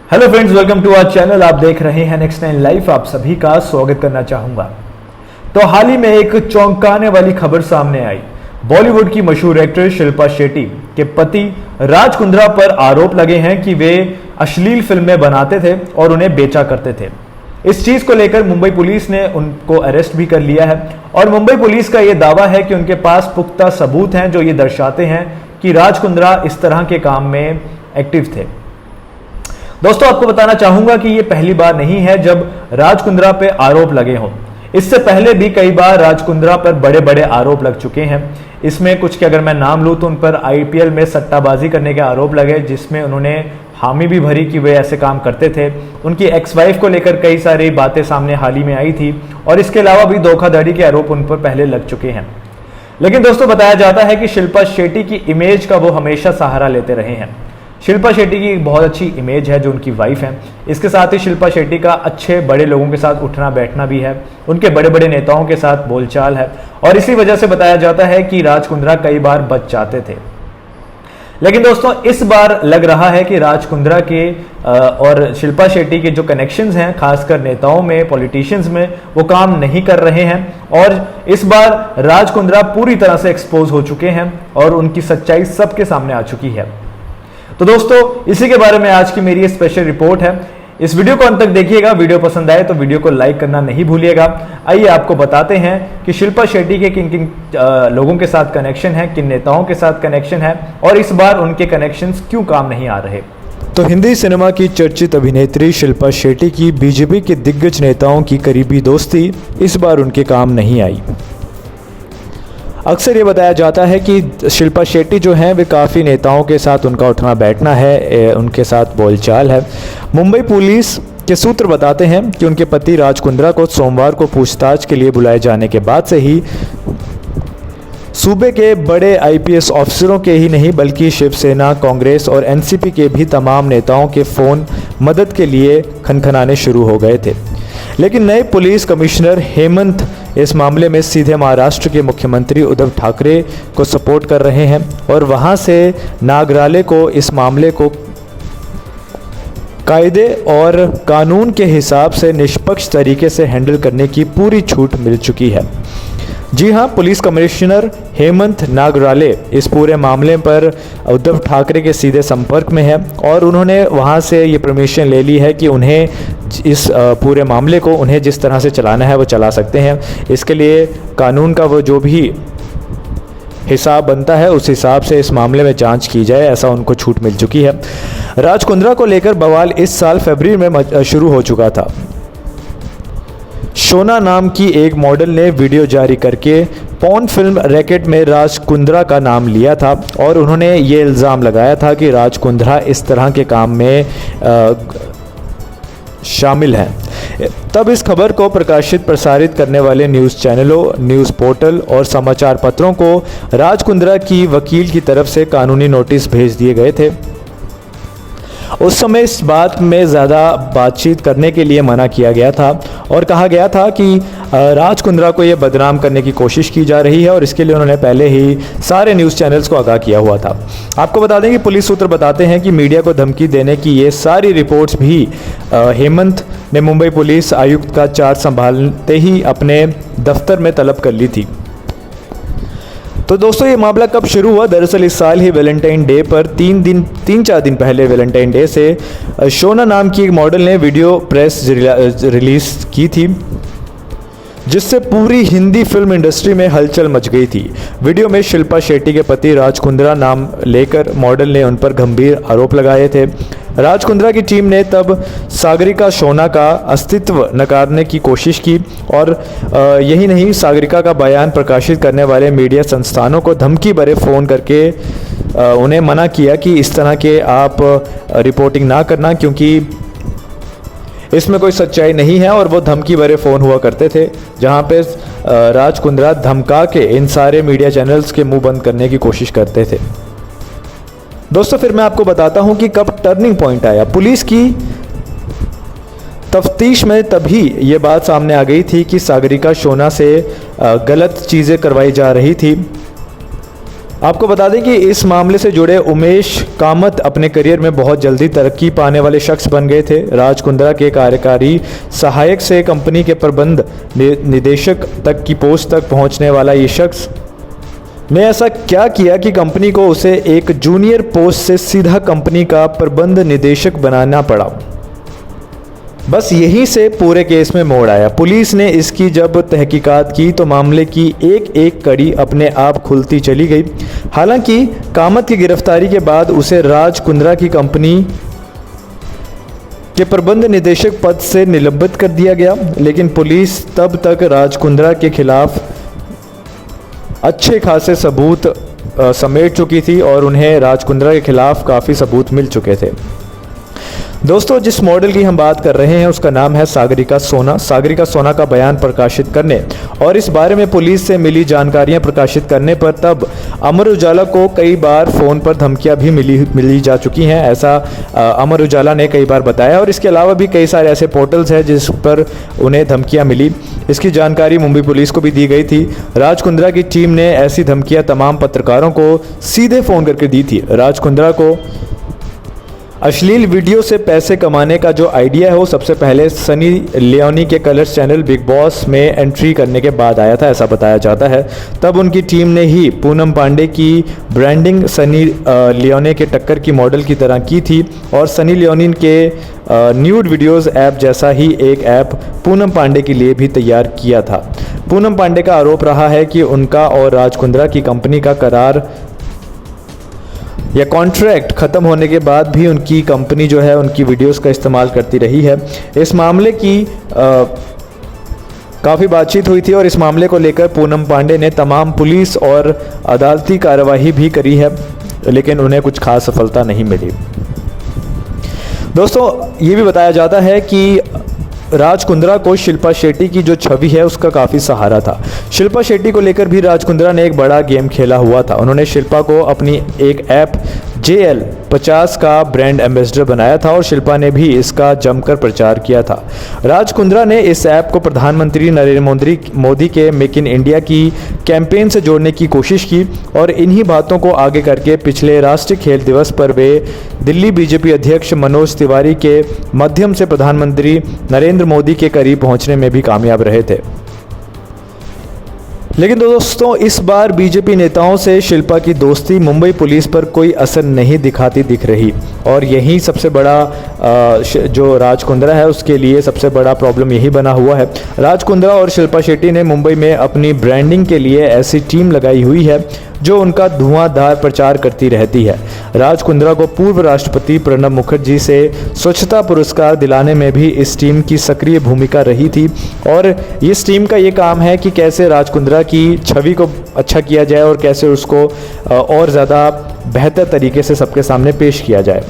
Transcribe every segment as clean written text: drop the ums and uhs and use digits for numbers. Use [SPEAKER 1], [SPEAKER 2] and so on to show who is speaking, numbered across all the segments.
[SPEAKER 1] Hello friends, welcome to our channel. आप देख रहे हैं नेक्स्ट 9 लाइफ। आप सभी का स्वागत करना चाहूंगा। तो हाल ही में एक चौंकाने वाली खबर सामने आई। बॉलीवुड की मशहूर एक्ट्रेस शिल्पा शेट्टी के पति राज कुंद्रा पर आरोप लगे हैं कि वे अश्लील फिल्में बनाते थे और उन्हें बेचा करते थे। इस चीज को लेकर मुंबई पुलिस ने उनको अरेस्ट भी कर लिया है और मुंबई पुलिस का यह दावा है कि उनके पास पुख्ता सबूत हैं जो ये दर्शाते हैं कि राज कुंद्रा इस तरह के काम में एक्टिव थे। दोस्तों, आपको बताना चाहूंगा कि यह पहली बार नहीं है जब राज कुंद्रा पे आरोप लगे हों। इससे पहले भी कई बार राज कुंद्रा पर बड़े बड़े आरोप लग चुके हैं। इसमें कुछ के अगर मैं नाम लूं तो उन पर आईपीएल में सट्टाबाजी करने के आरोप लगे, जिसमें उन्होंने हामी भी भरी कि वे ऐसे काम करते थे। उनकी एक्स वाइफ को लेकर कई सारी बातें सामने हाल ही में आई थी और इसके अलावा भी धोखाधड़ी के आरोप उन पर पहले लग चुके हैं। लेकिन दोस्तों, बताया जाता है कि शिल्पा शेट्टी की इमेज का वो हमेशा सहारा लेते रहे हैं। शिल्पा शेट्टी की एक बहुत अच्छी इमेज है जो उनकी वाइफ है। इसके साथ ही शिल्पा शेट्टी का अच्छे बड़े लोगों के साथ उठना बैठना भी है, उनके बड़े बड़े नेताओं के साथ बोलचाल है और इसी वजह से बताया जाता है कि राज कुंद्रा कई बार बच जाते थे। लेकिन दोस्तों, इस बार लग रहा है कि राज कुंद्रा के और शिल्पा शेट्टी के जो कनेक्शंस हैं, खासकर नेताओं में, पॉलिटिशियंस में, वो काम नहीं कर रहे हैं और इस बार राज कुंद्रा पूरी तरह से एक्सपोज हो चुके हैं और उनकी सच्चाई सबके सामने आ चुकी है। तो दोस्तों, इसी के बारे में आज की मेरी स्पेशल रिपोर्ट है। इस वीडियो को अंत तक देखिएगा। वीडियो पसंद आए तो वीडियो को लाइक करना नहीं भूलिएगा। आइए आपको बताते हैं कि शिल्पा शेट्टी के किन किन लोगों के साथ कनेक्शन है, किन नेताओं के साथ कनेक्शन है और इस बार उनके कनेक्शंस क्यों काम नहीं आ रहे।
[SPEAKER 2] तो हिंदी सिनेमा की चर्चित अभिनेत्री शिल्पा शेट्टी की बीजेपी के दिग्गज नेताओं की करीबी दोस्ती इस बार उनके काम नहीं आई। अक्सर ये बताया जाता है कि शिल्पा शेट्टी जो हैं वे काफ़ी नेताओं के साथ उनका उठना बैठना है, उनके साथ बोलचाल है। मुंबई पुलिस के सूत्र बताते हैं कि उनके पति राज कुंद्रा को सोमवार को पूछताछ के लिए बुलाए जाने के बाद से ही सूबे के बड़े आईपीएस अफसरों के ही नहीं बल्कि शिवसेना, कांग्रेस और एनसीपी के भी तमाम नेताओं के फ़ोन मदद के लिए खनखनाने शुरू हो गए थे। लेकिन नए पुलिस कमिश्नर हेमंत इस मामले में सीधे महाराष्ट्र के मुख्यमंत्री उद्धव ठाकरे को सपोर्ट कर रहे हैं और वहां से नागराले को इस मामले को कायदे और कानून के हिसाब से निष्पक्ष तरीके से हैंडल करने की पूरी छूट मिल चुकी है। जी हां, पुलिस कमिश्नर हेमंत नागराले इस पूरे मामले पर उद्धव ठाकरे के सीधे संपर्क में है और उन्होंने वहां से ये परमिशन ले ली है कि उन्हें इस पूरे मामले को उन्हें जिस तरह से चलाना है वो चला सकते हैं। इसके लिए कानून का वो जो भी हिसाब बनता है उस हिसाब से इस मामले में जांच की जाए, ऐसा उनको छूट मिल चुकी है। राज कुंद्रा को लेकर बवाल इस साल फरवरी में शुरू हो चुका था। शोना नाम की एक मॉडल ने वीडियो जारी करके पॉर्न फिल्म रैकेट में राज कुंद्रा का नाम लिया था और उन्होंने ये इल्ज़ाम लगाया था कि राज कुंद्रा इस तरह के काम में शामिल हैं। तब इस खबर को प्रसारित करने वाले न्यूज़ चैनलों, न्यूज़ पोर्टल और समाचार पत्रों को राज कुंद्रा की वकील की तरफ से कानूनी नोटिस भेज दिए गए थे। उस समय इस बात में ज़्यादा बातचीत करने के लिए मना किया गया था और कहा गया था कि राज कुंद्रा को ये बदनाम करने की कोशिश की जा रही है और इसके लिए उन्होंने पहले ही सारे न्यूज़ चैनल्स को आगाह किया हुआ था। आपको बता दें कि पुलिस सूत्र बताते हैं कि मीडिया को धमकी देने की ये सारी रिपोर्ट्स भी हेमंत ने मुंबई पुलिस आयुक्त का चार्ज संभालते ही अपने दफ्तर में तलब कर ली थी। तो दोस्तों, ये मामला कब शुरू हुआ? दरअसल इस साल ही वैलेंटाइन डे पर 3-4 दिन पहले वैलेंटाइन डे से शोना नाम की एक मॉडल ने वीडियो प्रेस रिलीज़ की थी जिससे पूरी हिंदी फिल्म इंडस्ट्री में हलचल मच गई थी। वीडियो में शिल्पा शेट्टी के पति राज कुंद्रा नाम लेकर मॉडल ने उन पर गंभीर आरोप लगाए थे। राज कुंद्रा की टीम ने तब सागरिका शोना का अस्तित्व नकारने की कोशिश की और यही नहीं, सागरिका का बयान प्रकाशित करने वाले मीडिया संस्थानों को धमकी भरे फ़ोन करके उन्हें मना किया कि इस तरह के आप रिपोर्टिंग ना करना, क्योंकि इसमें कोई सच्चाई नहीं है। और वो धमकी भरे फ़ोन हुआ करते थे जहां पे राज कुंद्रा धमका के इन सारे मीडिया चैनल्स के मुंह बंद करने की कोशिश करते थे। दोस्तों, फिर मैं आपको बताता हूं कि कब टर्निंग पॉइंट आया। पुलिस की तफ्तीश में तभी ये बात सामने आ गई थी कि सागरिका शोना से गलत चीज़ें करवाई जा रही थी आपको बता दें कि इस मामले से जुड़े उमेश कामत अपने करियर में बहुत जल्दी तरक्की पाने वाले शख्स बन गए थे। राज कुंद्रा के कार्यकारी सहायक से कंपनी के प्रबंध निदेशक तक की पोस्ट तक पहुंचने वाला ये शख्स ने ऐसा क्या किया कि कंपनी को उसे एक जूनियर पोस्ट से सीधा कंपनी का प्रबंध निदेशक बनाना पड़ा। बस यहीं से पूरे केस में मोड़ आया। पुलिस ने इसकी जब तहकीकात की तो मामले की एक एक कड़ी अपने आप खुलती चली गई। हालांकि कामत की गिरफ्तारी के बाद उसे राज कुंद्रा की कंपनी के प्रबंध निदेशक पद से निलंबित कर दिया गया, लेकिन पुलिस तब तक राज कुंद्रा के खिलाफ अच्छे खासे सबूत समेट चुकी थी और उन्हें राज कुंद्रा के खिलाफ काफ़ी सबूत मिल चुके थे। दोस्तों, जिस मॉडल की हम बात कर रहे हैं उसका नाम है सागरिका सोना। सागरिका सोना का बयान प्रकाशित करने और इस बारे में पुलिस से मिली जानकारियां प्रकाशित करने पर तब अमर उजाला को कई बार फ़ोन पर धमकियां भी मिली जा चुकी हैं, ऐसा अमर उजाला ने कई बार बताया। और इसके अलावा भी कई सारे ऐसे पोर्टल्स हैं जिस पर उन्हें धमकियां मिली। इसकी जानकारी मुंबई पुलिस को भी दी गई थी। राज कुंद्रा की टीम ने ऐसी धमकियां तमाम पत्रकारों को सीधे फ़ोन करके दी थी। राज कुंद्रा को अश्लील वीडियो से पैसे कमाने का जो आइडिया है वो सबसे पहले सनी लियोनी के कलर्स चैनल बिग बॉस में एंट्री करने के बाद आया था, ऐसा बताया जाता है। तब उनकी टीम ने ही पूनम पांडे की ब्रांडिंग सनी लियोनी के टक्कर की मॉडल की तरह की थी और सनी लियोनी के न्यूड वीडियोस ऐप जैसा ही एक ऐप पूनम पांडे के लिए भी तैयार किया था। पूनम पांडे का आरोप रहा है कि उनका और राज कुंद्रा की कंपनी का करार या कॉन्ट्रैक्ट ख़त्म होने के बाद भी उनकी कंपनी जो है उनकी वीडियोस का इस्तेमाल करती रही है। इस मामले की काफ़ी बातचीत हुई थी और इस मामले को लेकर पूनम पांडे ने तमाम पुलिस और अदालती कार्रवाई भी करी है, लेकिन उन्हें कुछ खास सफलता नहीं मिली। दोस्तों, ये भी बताया जाता है कि राज कुंद्रा को शिल्पा शेट्टी की जो छवि है उसका काफ़ी सहारा था। शिल्पा शेट्टी को लेकर भी राज कुंद्रा ने एक बड़ा गेम खेला हुआ था। उन्होंने शिल्पा को अपनी एक ऐप JL50 का ब्रांड एम्बेसडर बनाया था और शिल्पा ने भी इसका जमकर प्रचार किया था। राज कुंद्रा ने इस ऐप को प्रधानमंत्री नरेंद्र मोदी के मेक इन इंडिया की कैंपेन से जोड़ने की कोशिश की और इन्हीं बातों को आगे करके पिछले राष्ट्रीय खेल दिवस पर वे दिल्ली बीजेपी अध्यक्ष मनोज तिवारी के माध्यम से प्रधानमंत्री नरेंद्र मोदी के करीब पहुंचने में भी कामयाब रहे थे। लेकिन दोस्तों, इस बार बीजेपी नेताओं से शिल्पा की दोस्ती मुंबई पुलिस पर कोई असर नहीं दिखाती दिख रही और यही सबसे बड़ा जो राज कुंद्रा है उसके लिए सबसे बड़ा प्रॉब्लम यही बना हुआ है। राज कुंद्रा और शिल्पा शेट्टी ने मुंबई में अपनी ब्रांडिंग के लिए ऐसी टीम लगाई हुई है जो उनका धुआंधार प्रचार करती रहती है। राज कुंद्रा को पूर्व राष्ट्रपति प्रणब मुखर्जी से स्वच्छता पुरस्कार दिलाने में भी इस टीम की सक्रिय भूमिका रही थी और इस टीम का ये काम है कि कैसे राज कुंद्रा की छवि को अच्छा किया जाए और कैसे उसको और ज़्यादा बेहतर तरीके से सबके सामने पेश किया जाए।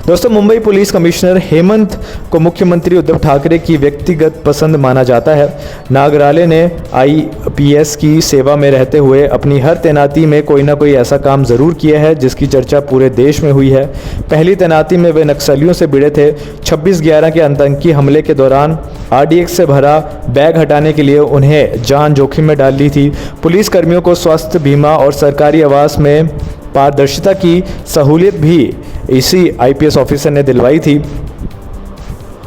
[SPEAKER 2] दोस्तों, मुंबई पुलिस कमिश्नर हेमंत को मुख्यमंत्री उद्धव ठाकरे की व्यक्तिगत पसंद माना जाता है। नागराले ने IPS की सेवा में रहते हुए अपनी हर तैनाती में कोई ना कोई ऐसा काम ज़रूर किया है जिसकी चर्चा पूरे देश में हुई है। पहली तैनाती में वे नक्सलियों से भिड़े थे। 26/11 के आतंकी हमले के दौरान RDX से भरा बैग हटाने के लिए उन्हें जान जोखिम में डाल दी थी। पुलिस कर्मियों को स्वास्थ्य बीमा और सरकारी आवास में पारदर्शिता की सहूलियत भी इसी IPS ऑफिसर ने दिलवाई थी।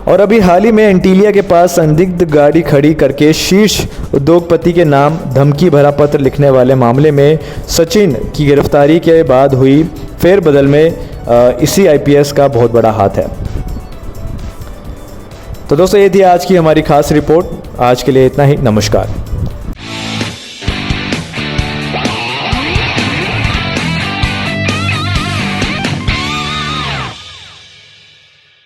[SPEAKER 2] और अभी हाल ही में एंटीलिया के पास संदिग्ध गाड़ी खड़ी करके शीर्ष उद्योगपति के नाम धमकी भरा पत्र लिखने वाले मामले में सचिन की गिरफ्तारी के बाद हुई फेरबदल में इसी IPS का बहुत बड़ा हाथ है। तो दोस्तों, ये थी आज की हमारी खास रिपोर्ट। आज के लिए इतना ही। नमस्कार।